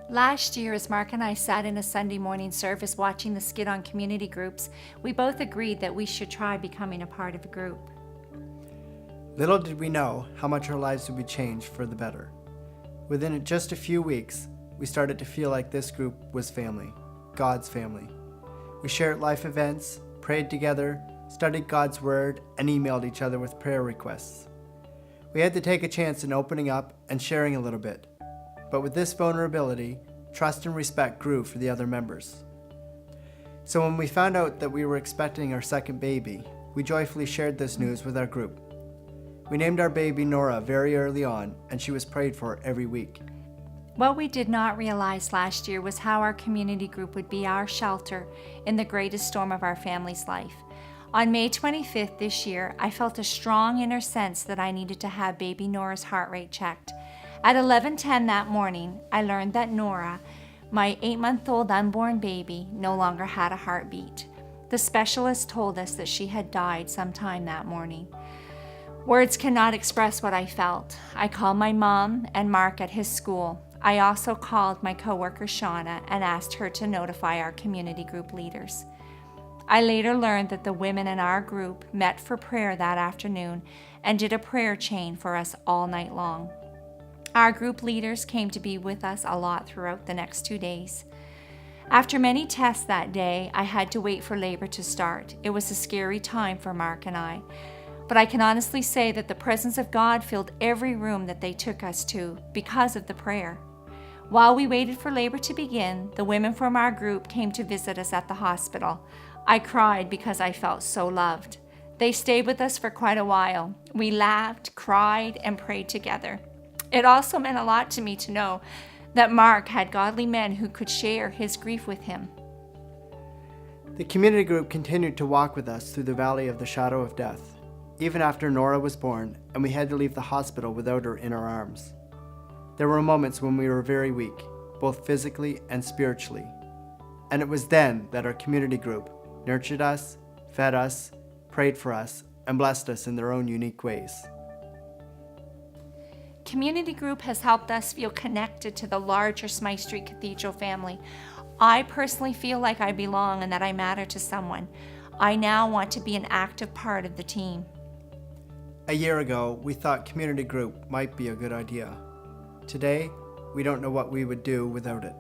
Last year, as Mark and I sat in a Sunday morning service watching the skit on community groups, we both agreed that we should try becoming a part of a group. Little did we know how much our lives would be changed for the better. Within just a few weeks, we started to feel like this group was family, God's family. We shared life events, prayed together, studied God's Word, and emailed each other with prayer requests. We had to take a chance in opening up and sharing a little bit. But with this vulnerability, trust and respect grew for the other members. So when we found out that we were expecting our second baby, we joyfully shared this news with our group. We named our baby Nora very early on, and she was prayed for every week. What we did not realize last year was how our community group would be our shelter in the greatest storm of our family's life. On May 25th this year, I felt a strong inner sense that I needed to have baby Nora's heart rate checked. At 11:10 that morning, I learned that Nora, my 8-month-old unborn baby, no longer had a heartbeat. The specialist told us that she had died sometime that morning. Words cannot express what I felt. I called my mom and Mark at his school. I also called my coworker Shauna and asked her to notify our community group leaders. I later learned that the women in our group met for prayer that afternoon and did a prayer chain for us all night long. Our group leaders came to be with us a lot throughout the next 2 days. After many tests that day, I had to wait for labor to start. It was a scary time for Mark and I. But I can honestly say that the presence of God filled every room that they took us to because of the prayer. While we waited for labor to begin, the women from our group came to visit us at the hospital. I cried because I felt so loved. They stayed with us for quite a while. We laughed, cried, and prayed together. It also meant a lot to me to know that Mark had godly men who could share his grief with him. The community group continued to walk with us through the valley of the shadow of death, even after Nora was born and we had to leave the hospital without her in our arms. There were moments when we were very weak, both physically and spiritually. And it was then that our community group nurtured us, fed us, prayed for us, and blessed us in their own unique ways. Community group has helped us feel connected to the larger Smythe Street Cathedral family. I personally feel like I belong and that I matter to someone. I now want to be an active part of the team. A year ago, we thought community group might be a good idea. Today, we don't know what we would do without it.